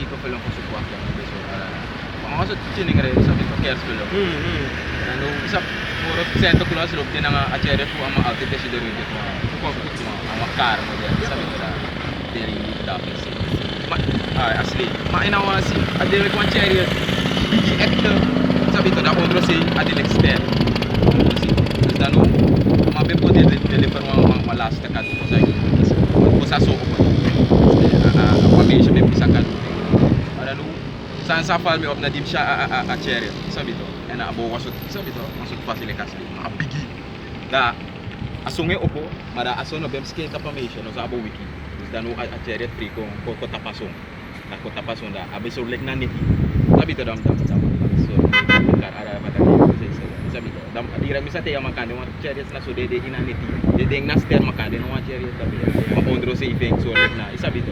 tipo film ko subukan yang beso para pangaso chining re sa bito cares film ano isa puro sento class look din nga achere po ang mga outfit si Dorito ko ang makar mo din sa bito da diri dapat si asli mainawa si adere ko achere bigi actor sa bito da kontro si adil extend si dano mabe po deliver mga malas ka kadto sa so ko pamilya siya may bisa kadto ano sa fall me up na dim siya a cherry sabi to na abo wasot sabi to masuk facilitas makabigi da asunge opo mara aso no bem skill kapamation no sa abo wiki dano a cherry free ko tapasong na ko tapasong da abi so like naniti sabi to dam so kar ara mata sabi to dam adira bisa te makan no cherry na so dede inaniti dede naster makan no cherry sabi mapondro sa event so like na sabi to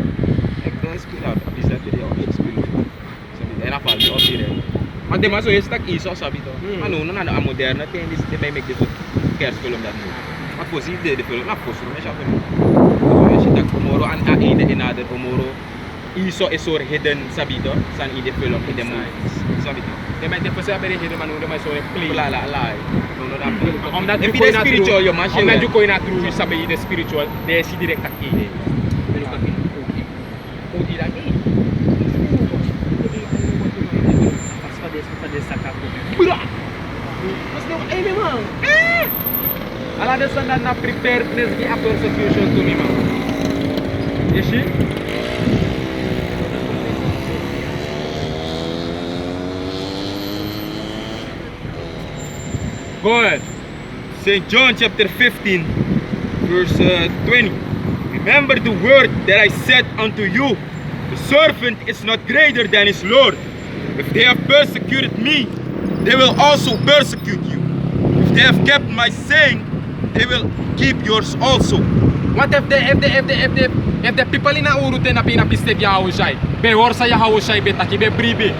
ekto spill out bisa dede spill era fall me up dire. Maar de maso is tak iso sabi to. Ano na na moderna tem this they make this cares film that mo. Maar posi de film na posi me siya film. So siya tak moro an ide another moro iso esor hidden sabi to san ide film ide mo. Sabi to. De men de posi abere hidden manu de mai so play. La no na play. Om dat if it is spiritual yo man. Om dat ju ko ina true sabi ide spiritual de si direct tak ide. Odi lagi. Bra! Mas não é memang. Ala ada sandan na preparedness ki after execution to memang. Yeshi? Go ahead. St. John chapter 15 verse 20. Remember the word that I said unto you, the servant is not greater than his Lord. If they have persecuted me, they will also persecute you. If they have kept my saying, they will keep yours also. What if the people in Urute na pinapiste via Haushay? Be horsa ya Haushay be taki be bribe.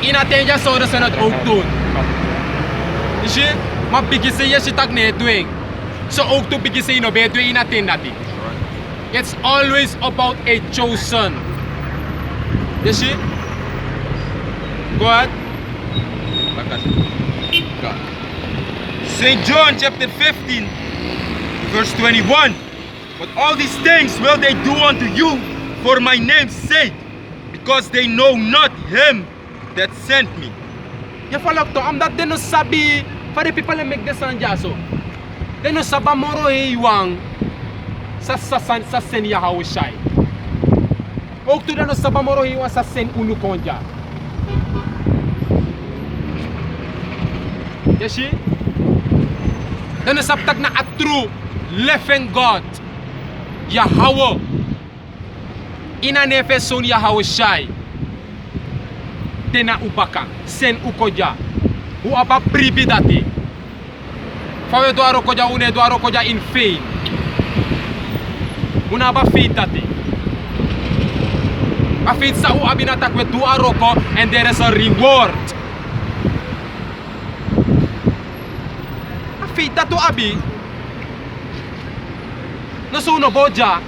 Inatenja so da sanat ook doen. Isi, ma bigise ya si tak ne doing. So ook to bigise no be doing inatendati. It's always about a chosen. You see? Go ahead. St. John chapter 15 verse 21. But all these things will they do unto you for my name's sake, because they know not him that sent me. Ya falak to am that they no sabi for the people that make the sanjaso. They no saba moro heiwang sa sen ya Haushay. Ook to no saba moro heiwang sa sen unu konja. Yeshi? Dan sabtag na a true living God Yahweh ina nefeson Yahaushay tena upaka sen ukoja u apa pribi dati fawe do arokoja une do arokoja in faith una ba faith dati a faith sa u abinata kwe do aroko and there is a reward. Fita to abi no so no boja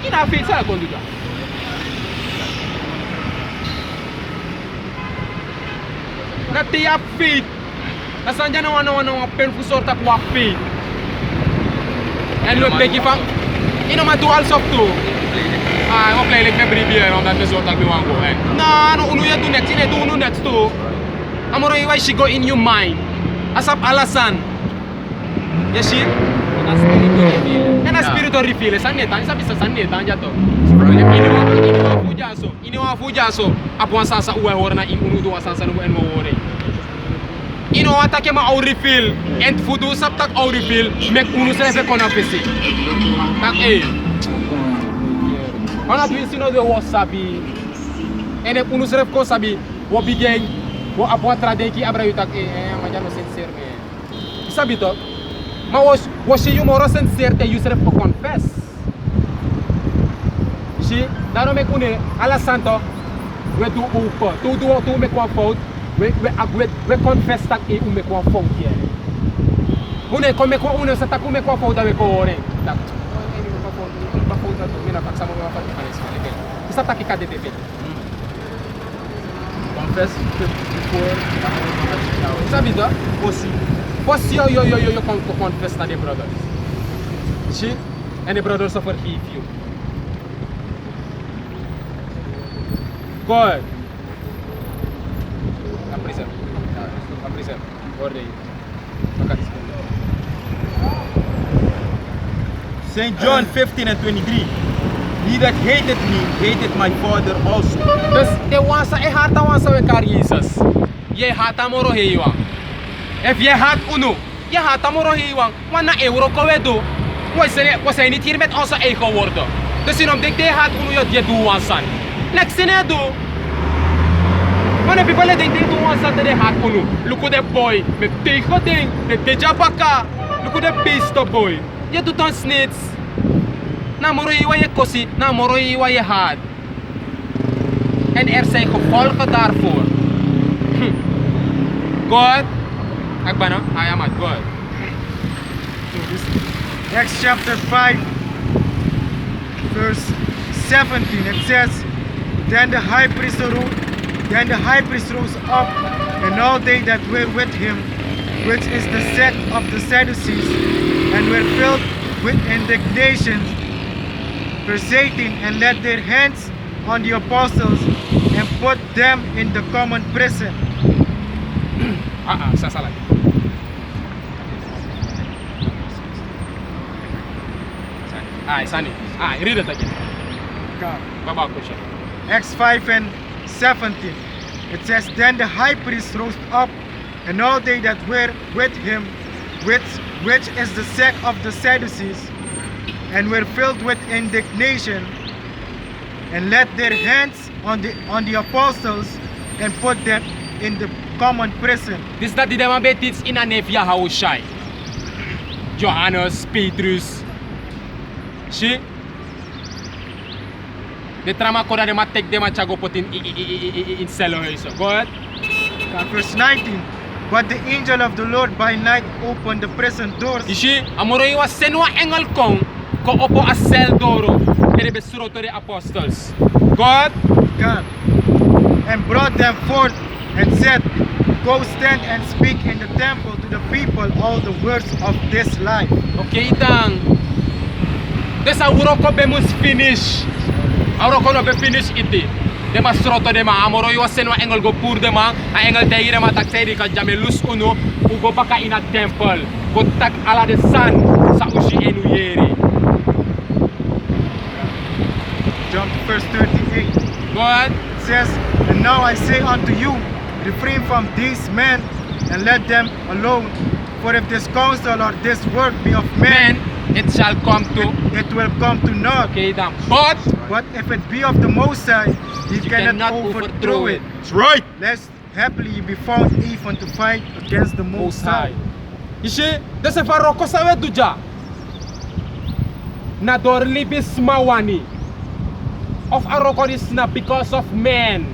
ina fita la konduga na tia fit na sanja na wana painful sort of fit and lo peki fam ino matual sop to o play like me bribier on that sort of me wango na no unu ya tu next ine tu unu next to amoro iwa she go in your mind asap alasan. Yeshi? Na spiritual reveal. Saneta, isa bisa saneta anja to. Ini wa fujaso. Apo sasa uwe horna in unu do sasa no en mo wore. Ino atake ma au reveal. And fudu sap tak au reveal mek unu se kona pesi. Tak Ona tu sino de wasabi. Ene unu se ko sabi wo bigay wo apo trade ki abra yutak majano sincere me. Sabi to? Ma was you more sincere te you serve for confess. Si, dano me kune ala santo we do upo. Tu me kwa fault. We confess tak e u me kwa fault ye. Une come kwa une sa tak u me kwa fault da we ko ore. Tak. Sata kika de bebe. Confess before Sabi do? Pussy. First you confess to the brothers. See? And the brothers forgive you. Good. Appreciate. Appreciate. Order. St. John 15 and 23. He that hated me, hated my Father also. Dus de wansa e hata wansa we kar Jesus. Ye hata moro heiwang. If je hat uno, je hata moro heiwang. Wana euro ko wedo. We zijn niet hier met onze eigen woorden. Dus in omdat je hat uno je doet wansan. Next in do. Wanneer people denk they do wansan de hat uno. Look at the boy met tegen ding, met teja baka. Look at the beast boy. Je doet ons niets. Na moro iwa je kosi, na moro iwa je haat. En zijn gevolgen daarvoor. God, Akbano, I am at God. Acts chapter 5, verse 17. It says, Then the high priest rose up, and all they that were with him, which is the sect of the Sadducees, and were filled with indignation, persuading, and laid their hands on the apostles, and put them in the common prison. Sasalah. Sani. Read it again. Baba question. Acts 5 and 17. It says, Then the high priest rose up, and all they that were with him, which is the sect of the Sadducees, and were filled with indignation, and laid their hands on the apostles, and put them in the common prison. This dat die man betit in een nevia haushai. Johannes, Petrus. Zie? De trama koda de ma tek de ma chago pot in cellenhuizen. Go ahead. Verse 19. But the angel of the Lord by night opened the prison doors. Zie? Amoro iwa senwa engel kong ko opo a cel doro. Ere besuro to the apostles. God. And brought them forth and said, Go stand and speak in the temple to the people all the words of this life. Okay, tang. Des a uroko be mus finish. Uroko no be finish iti. De ma sroto de ma amoro yo senwa engel go pur de ma. A engel de ire ma tak sedi ka jame lus uno. Ugo baka in a temple. Go tak ala de san sa ushi enu yeri. Jump to verse 38. Go ahead. It says, And now I say unto you, refrain from these men, and let them alone. For if this counsel or this work be of men, it shall come to. It will come to naught. Okay, then. But if it be of the Most High, he cannot overthrow it. That's right. Lest happily ye be found even to fight against the Most High. Ishi, dese faroko sawe duja. Na dorli bismawani. Of aroko is na because of men.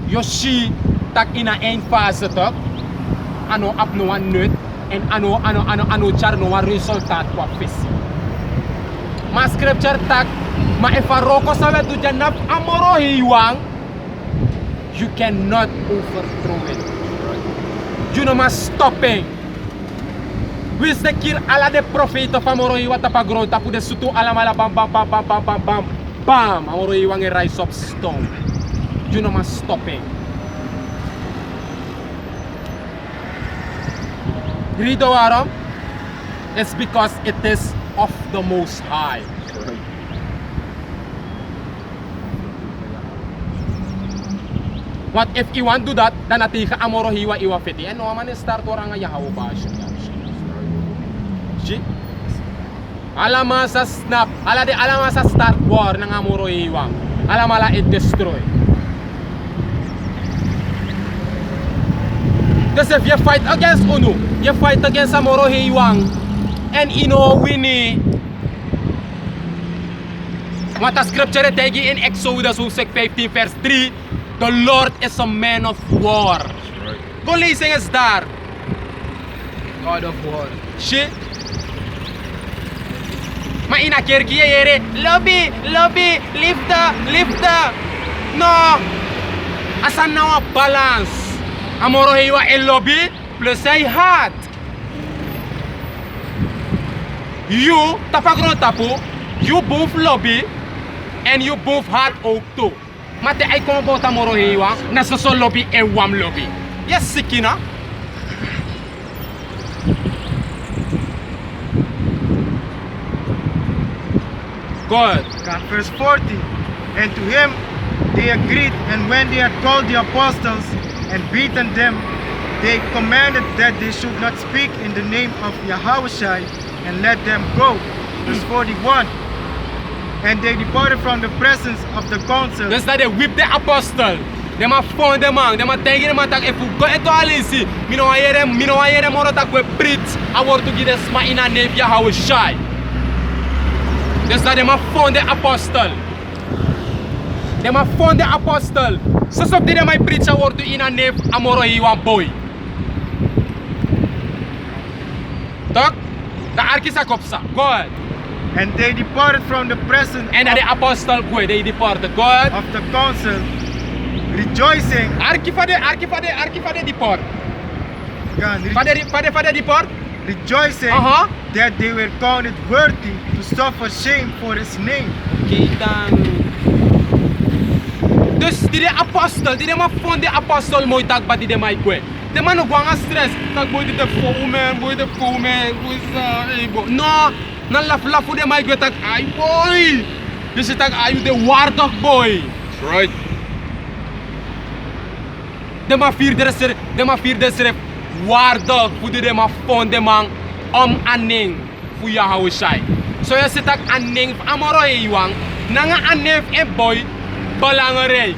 Yoshi tak ina een fase tok. Ano ap no wan nut. En ano char no wan resultat kwa fisi. Ma scripture tak. Ma e faroko sawe duja nap amoro hiwang. You cannot overthrow it. You know ma stopping. Wis de kir ala de profeta famoro hiwa tapagro tapu de sutu ala mala bam bam bam bam bam bam bam bam amoro hiwa nge rise up stone. You know ma stopping. Read the waram. It's because it is of the Most High. What if you want to do that? Dan ati ka amoro hiwa iwa fiti. Ano man start orang ayahaw ba siya. Alama sa snap, alama sa start war ng amoro hiwang. Alamala it destroy. Because if you fight against Uno, you fight against amoro hiwang, and wini. What the scripture tegi in Exodus 15 verse 3, the Lord is a man of war. Go leasing is there. God of war. Shit. Maar in een keer hier, lobby, lobby, liefde. No. Asa nou een balans. Amoro hewa een lobby plus hij haat. You, tapagron tapu, you both lobby en you both haat ook toe. Maar de ei kom bot amoro hewa, na so lobby en wam lobby. Yes, sikina. Good. God, verse 40. And to him they agreed, and when they had called the apostles and beaten them, they commanded that they should not speak in the name of Yahushua, and let them go. Verse 41. And they departed from the presence of the council. Dus dat de whip de apostel. De ma fond de man, de ma tegen de man tak efu go eto alisi. Mino ayere moro tak we prit. I want to give sma in a name Yahushua. Dus dat de ma fond de apostel. De ma fond de apostel. So sop de ma preach award to in a name amoro hiwan boy. Tak? Da arkisa kopsa. God. And they departed from the presence En dat de apostel go, they departed. God. of the council, rejoicing. Arkifade depart. God, Fade depart. rejoicing that they were counted worthy to suffer shame for his name. Okay, dan. Dus die de apostel, die de ma fond de apostel mooi tak ba die de mai kwe. De man nog wanga stress. Tak boy de foumen, boy sa ego. No, na lafu de mai kwe tak ay boy. Dus tak ayu de waardig boy. That's right. De ma vier de seref waardig voor de ma fond de man om aning voor Yahushua. So je zit tak aning amoro iwang nanga aning e boy belangrijk.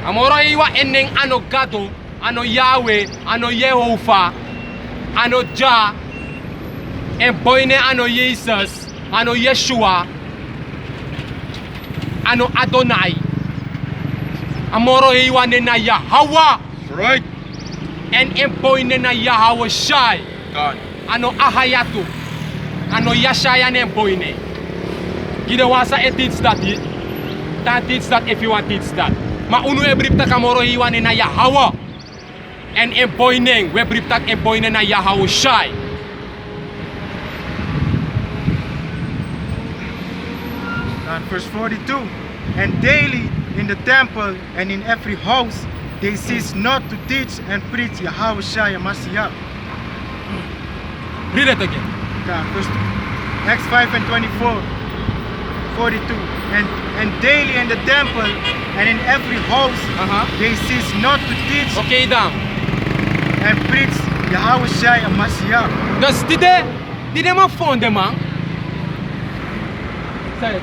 Amoro iwa eneng ano gato, ano Yahweh, ano Jehovah, ano Jah, en boy ne ano Jesus, ano Yeshua, ano Adonai. Amoro iwa ne na Yahweh, That's right. en boy ne na Yahweh Shai, God. ano Ahayatu, ano Yashaya ne boy ne. Gide wasa e teach that it. Don't teach that if you want to teach that. Ma unu e bripta kamoro hiwa ne na Yahweh. En e boy neng, we bripta e boy ne na Yahweh Shai. And verse 42. And daily in the temple and in every house they cease not to teach and preach Yahushua Mashiach. Read it again. God, verse Acts 5 and 24. 42. And daily in the temple and in every house they cease not to teach Okay dan. and preach Yahushua Mashiach. Dus die ma fonde man. Sorry.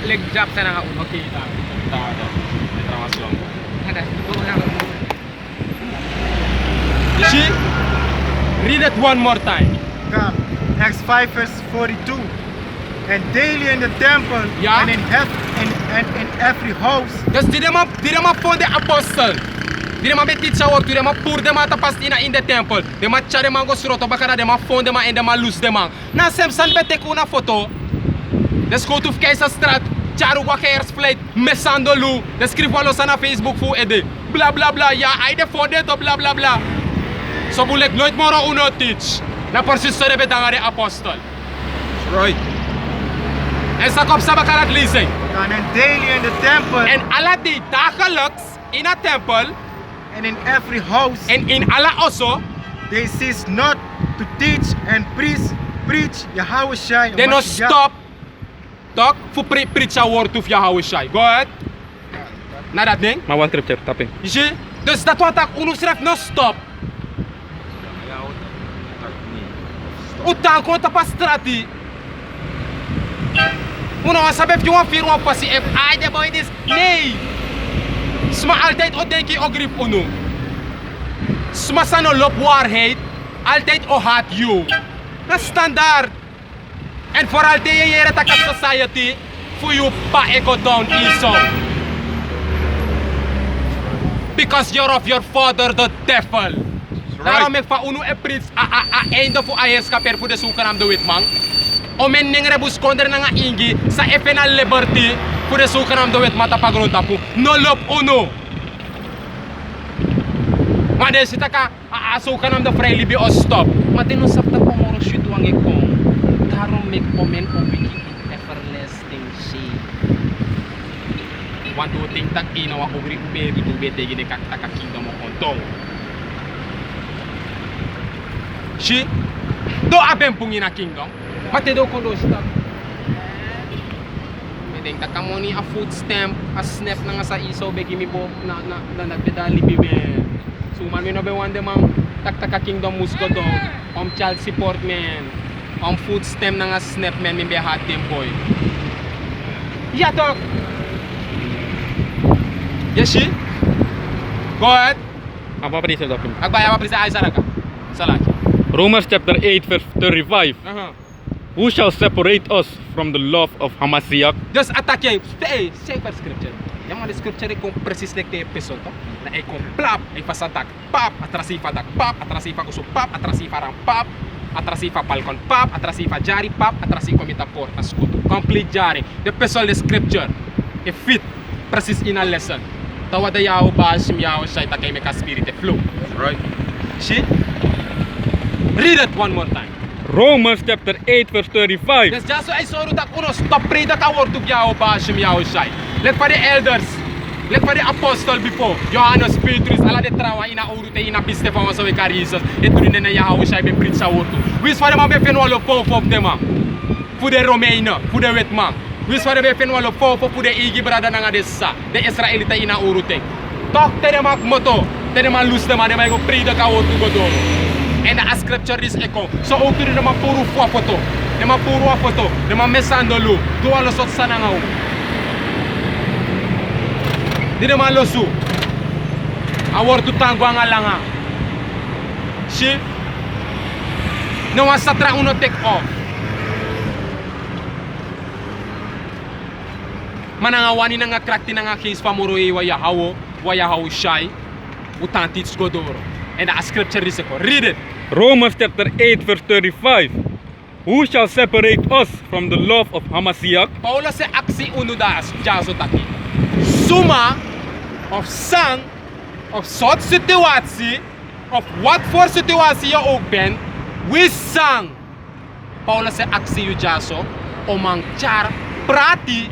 Leg job sa nga uno. Okay dan. Retramación. You see? Read it one more time. God, Acts 5 verse 42. And daily in the temple Ja. and in every house Dus die ma fonde apostel. Die ma betit sa work, die ma pur de ma tapas in de tempel. De ma chare man go sroto bakana de ma fonde ma en de ma lose de man. Na sem san betek una foto. Des go to Keizerstraat, charu wakerspleit, mesando lu. Des skrif walo sa na Facebook fu ede. Bla bla bla, ja, ai de fonde to bla bla bla. So bulek nooit moro uno teach. Na persistere betanga de apostel. That's right. En sa kop sa bakarat leasing. and then daily in the temple En alla die dagelijks in een tempel and in every house en in alle also, they cease not to teach and preach Yahushua they no Mashiach. stop talk for preach a word of Yahushua. Go ahead. Na dat ding? Maar one scripture, tapping. Je ziet? Dus dat wat ik uno schrijft no stop. Utang ko tapas strati. Uno sabe que uma firma uma passie if I the boy this. Nee. Sma altijd o denki o grip uno. Sma sa no lop waarheid. Altijd o haat you. Na standaard. En vooral de jere tak society for you pa ego down iso. Because you're of your father the devil. That's Daarom ik van uno e prits a einde voor heerskaper voor de zogenaamde witman. Om men ningre buskonder na nga ingi sa FNA Liberty voor de zogenaamde witman tapagron tapu. No lop uno. Maar deze zit a zogenaamde vrijlibi o stop. Maar dit no sapta po moro shutu ang ikong. Daarom mek omen o wiki everlasting shade. Want u think tak ina wa obri ube du bete gine kaka kingdom mo kontong. Si do aben pungi na kingdom. Mate do kondo stop. Medeng tak kamoni a food stamp, a snap na nga sa iso begi mi bo na nagdedali bibe. Suman mi no be wande mang tak kingdom musko do. Child support man. Food stamp na nga snap man mi be hot dem boy. Yeah dog. Yes, she? Go ahead. Apa pa sa document? Agbaya pa sa Isaac. Salaki. Romans chapter 8 verse 35. Who shall separate us from the love of Hamasiach? Just attack ye. Hey, say per scripture. Yang mana scripture kung precis lekte episode to. Na ay kung plap ay pasatak. Pap atrasifa dak pap atrasifa uso pap atrasifa ram pap atrasifa balkon pap atrasifa jari pap atrasifa komita port askuto. Complete jari. The episode the scripture. A fit precis in a lesson. Tawada yaw ba simyaw siya takay meka spirit flow. Right. See? Read it one more time. Romans chapter 8 verse 35. Yes, just ay soro tak uno stop pray that award to yaw ba simyaw siya. Let for the elders. Let for the apostle before. Johannes Petrus ala de trawa ina urute ina piste pa so ikarisas. Etu ni na yaw siya be preach sa wortu. Wis for the man be fenwalo pop dem. Fu de Romeina, fu de wetman. Wis for the be fenwalo pop fu de igi brada nga dessa. De Israelita ina urute. Tok tere mak moto. Tere man lus de man de go pray that award to go do. En a scripture is echo. So auto de ma puru fwa foto. De ma puru foto. De ma mesandolo. Do alo sot sana nga. Di de ma losu. Awor tu tango ang alanga. Si. No wa satra uno take off. Manangawani na nga krakti na nga case pamuro waya hawo shy. Utantits godoro. And a scripture is echo. Read it. Romans chapter 8 verse 35. Who shall separate us from the love of Hamasiach? Paula se aksi unudas jaso taki. Suma of sang of soort situatie of wat voor situatie je ook bent, we sang. Paula se aksi u jaso om ang char prati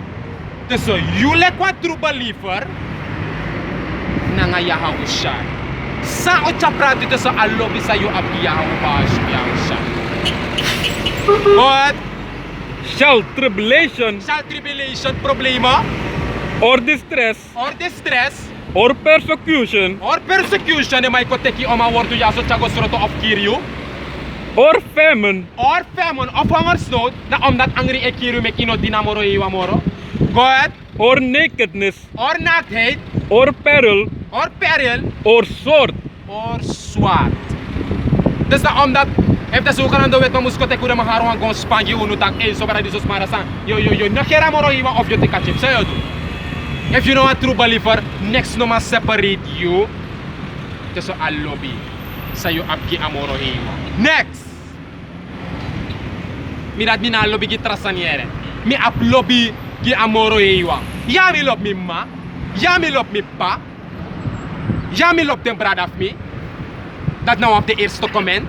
tussen jullie kwa true believer na nga yahaw siya. Sa o cha prati tussen alobi sa yu abiyahaw ba siya. What? Shall tribulation problema or distress or persecution or persecution e may koteki o mawortu yaso chago sroto of Kiryu or famine of hungersnood na omdat angri e Kiryu mek ino dinamoro iwa moro. Go ahead. or nakedness Or naktheid or peril or peril or sword. or swat. Dus na omdat if the sukan ando wet mamusko te kuda maharong ang gong spangi unu tak so para disos marasan yo nakera moro iwa of yo te kachip sayo tu. If you know a true believer, next no ma separate you to so alobi sa yo abgi amoro iwa. Next. Mirad mi na alobi gi trasaniere. Mi uplobi gi amoro iwa. Ya mi love mi ma. Ya mi love mi pa. Ja, mi loopt den brad af me. Dat nou op de eerste comment.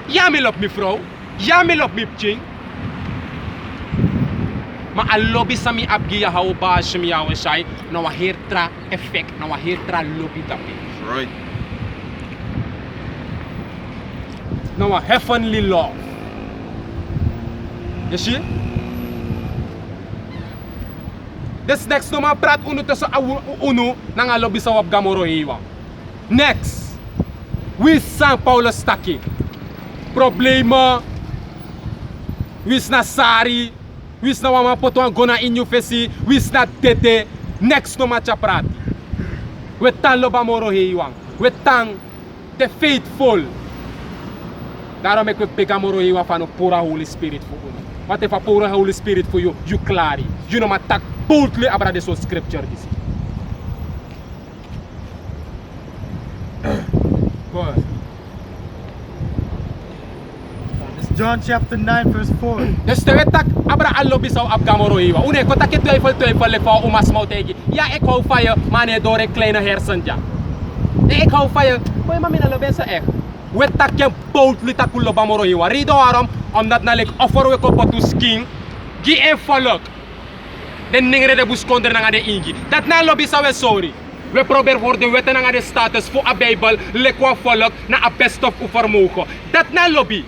Ja, mi loopt mi vrouw. Ja, mi loopt mi ching. Maar al lobby sa mi abgi ya hau ba shmi ya washai. Na wa hertra effect. Na wa hertra lobby tapi. Right. Na wa heavenly love. You see? This next no ma prat unu to sa unu na nga lobby sa wab gamoro iwa. Next, we sang Paulo Staki. Problema, wis na sari, wis na wama poto ang gona inyo fesi, wis na tete. Next no macha prati. Wetan loba moro heiwang, wetan the faithful. Daarom ik pega moro heiwa van pura Holy Spirit for you. Wat if a pura Holy Spirit for you, you clari. You know matak boldly abra de so scripture this. Good. John chapter 9 verse 4. Dus de tak abra allobi zou abgamoro hiwa. Une ko tak twijfel le voor umas mautegi. Ja, ik hou van je, maar nee door een kleine hersentje. Nee, ik hou van je. Boy, maar mina lobe sa echt. We tak je boldly takulo bamoro hiwa. Rido waarom? Omdat na lek offer we ko potu skin. Gi en volk. Den ningre de buskonder na de ingi. Dat na lobby sa we sorry. We proberen voor de wetten na de status voor a Bijbel le kwa volk na a best of uvermogen. Dat na lobby.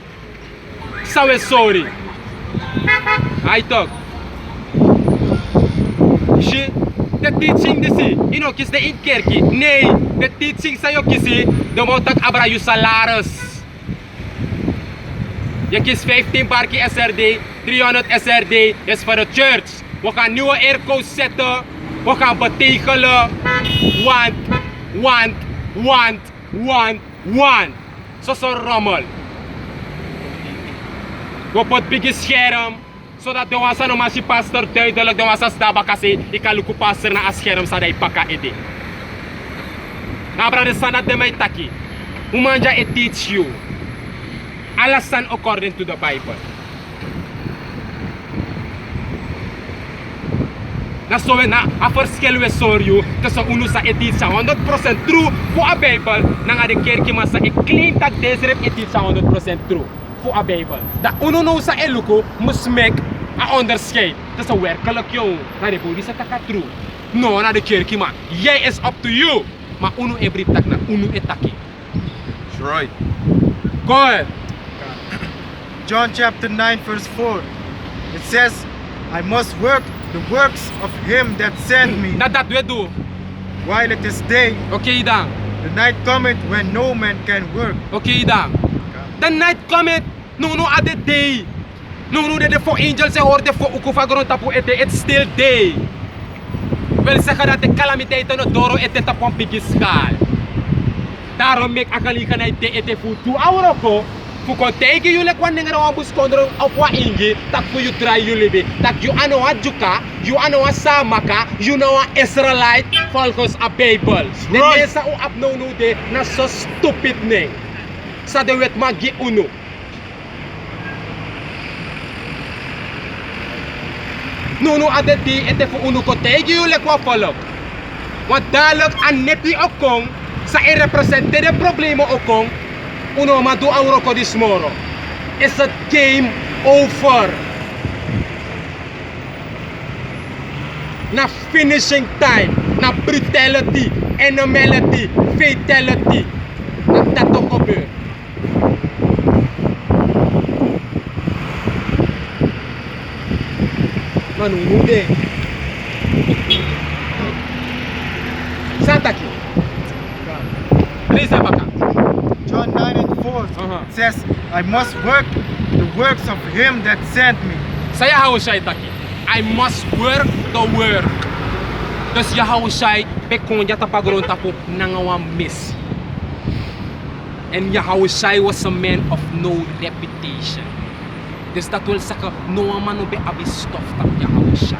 Sa we sorry. I talk. She the teaching disi. You know kis de in kerki. Nee, the teaching sa yo kisi. De motak abra you salaris. Je kiest 15 parkie SRD, 300 SRD is voor de church. We gaan nieuwe airco's zetten. We gaan betegelen. Want. Zo'n rommel. We put big scherm. Zodat de wasa no masi pastor duidelijk de wasa staba kasi ikaluku pastor na scherm sa dai paka ede. Na brother sana de mai taki. Umanja it teach you. Alasan according to the Bible. Na so na a verschil we sorry tussen unu sa etisa 100% true voor a Bible na de kerk maar sa claim dat deze rep etisa 100% true voor a Bible. Dat unu no sa eluko must make a onderscheid. Dat is werkelijk jou. Na de politie taka true. No na de kerk maar. Jij is up to you. Maar unu every tak na unu etaki. That's right. Go ahead. John chapter 9 verse 4. It says, I must work the works of him that sent me Dat we do. while it is day. Okay dan. The night cometh when no man can work. Okay dan. The night cometh. No other day. No de voor angels ze hoorde voor ukufa grond tapu ete. It's still day. Wil zeggen dat de calamiteiten no doro ete tapon biggie sky. Daarom mek akali kan ete ete voor 2 hours ko. Fu ko tege yule kwa nengera wa buskondro akwa ingi tak fu you try yule be tak you ano wa juka you ano wa samaka you know wa Israelite falcons a Bible de nesa u apno no de na so stupid ne sa de wet magi uno no ade di ete fu uno ko tege yule kwa falok wat dalok an nepi okong sa i-represente de problema okong uno ma 2 euro ko this moro. It's a game over. Na finishing time, na brutality, animality, fatality. Na tato gebeur. Manu mude. Santaki. Please baka. John 9 and 4 it says, I must work the works of him that sent me. Saya Yahushai taki. I must work the work. Dus Yahushai bekonja tapagron tapo nangawa miss. And Yahushai was a man of no reputation. Dus dat wil zeggen, no man be abistof tap Yahushai.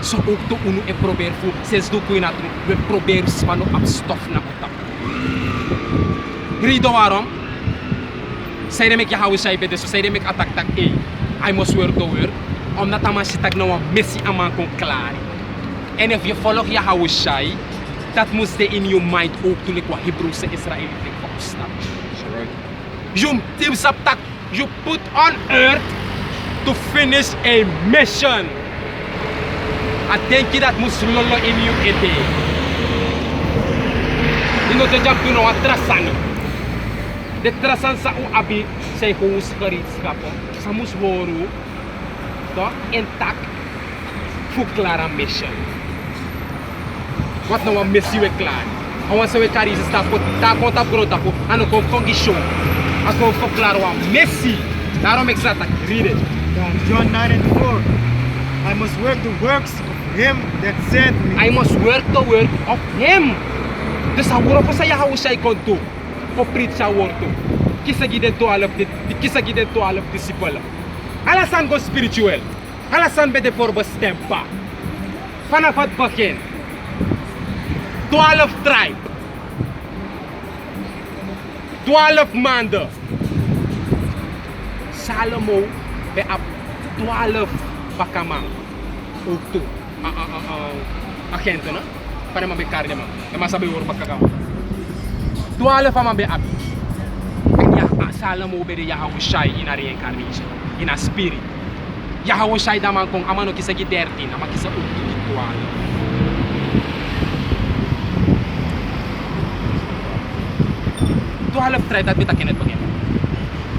So ook to unu e probeer fu, ses do kuina tu, we probeer spano abstof na utap. Rido waarom? Zij de mek Yahushai bede, so zij de mek attack tak I must work the work. Omdat ama sitak na wa messi aman kon klaar. En if you follow Yahushai, dat moest in your mind ook toen ik wa Hebreeuwse Israëlieten opstaan. You team saptak, you put on earth to finish a mission. I denk je dat moest lolo in you ete. You know the job to know trasan. De trasan sa u abi say hoes gereedskappen. Sa moest horen. Toch intact voor klare mission. Wat nou een missie we klaar? Awan sa we kari sa stap ta konta grota po ano kon kongi show. Ako for klaro wa missie. Daarom ik zat read it. John 9 and 4. I must work the works of him that sent me. I must work the work of him. Dus sa woro ko sa Yahushai kon to. O preach sa word to. Kisa giden to all of disciple. Alasan go spiritual. Alasan be de for bestempa. Vanaf het begin. 12 tribe. 12 maanden. Salomo be ap 12 bakamang ukto. Agente, no? Para mabikar niya, masabi uro pagkagawa. 12 pa man be ap. Kanya Salomo be Yahweh Shai in a reincarnation, in a spirit. Yahweh Shai daman kung amano kisa gi 13, ama kisa ukto gi 12 tribes dat bitakinet bagay.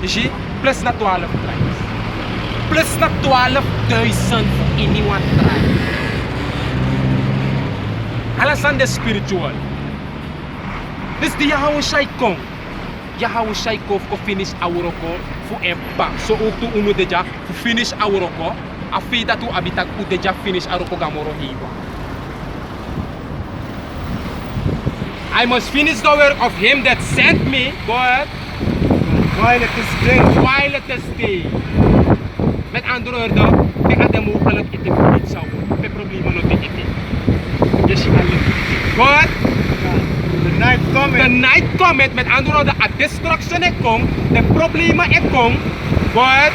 Isi plus na 12 tribes. Plus na 12,000 in one tribe. Alasan de spiritual. This the Yahweh Shai kong. Yahweh Shai ko finish awuro ko fu empa. So uktu uno deja fu finish awuro ko. Afida tu abitag u deja finish awuro ko gamoro hiwa. I must finish the work of him that sent me, but while it is day. while it is day. Met andere woorden, ik had hem mogelijk iti niet zou worden. Pe problema no te iti. Yes, je kan but The night the cometh night cometh, met andere woorden, a destruction ek kom, de problema ek kom, but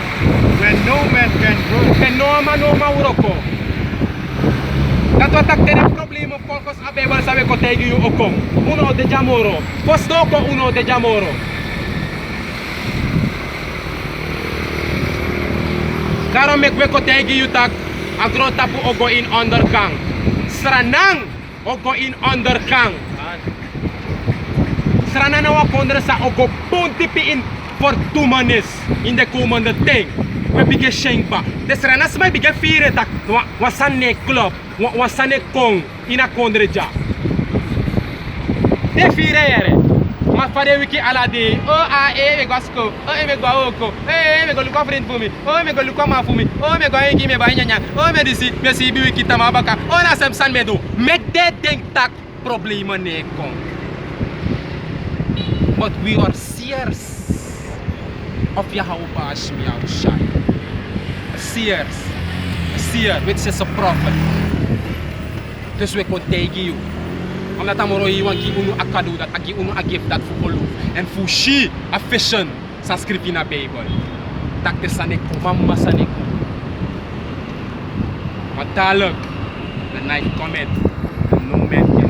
when no man can go. pe norma uroko. Dat wat ik ten problema volgens abebal sabe ko tegi yu okong. Uno de jamoro. Posto ko uno de jamoro. Karon mekwe ko tegi yu tak agro tapu ogo in ondergang. Sranang ogo in ondergang. Sranang na wakondre sa ogo punti in fortumanis in de komende ting. We bige shengba. De sranang smai bige fire tak wasane club. Wasane kong ina kondre ja. De fire yere. Ma fare wiki ala de me gosko. Me go oko. Me go luka friend for me. Me go luka ma for me. Me go engi me ba nyanya. Me disi me si bi wiki tamabaka. Na sem san me do. Me de denk tak problema ne kong. But we are seers of Yahweh Hashmi Yahushai. Seers. A seer, which is a prophet. Dus we kon tegen you. Omdat amoro iwan ki unu akadu dat agi unu agif dat fu olu. En fu shi a vision sa script na Bible. Tak te saneko, mama saneko. Maar dadelijk, the night cometh, no man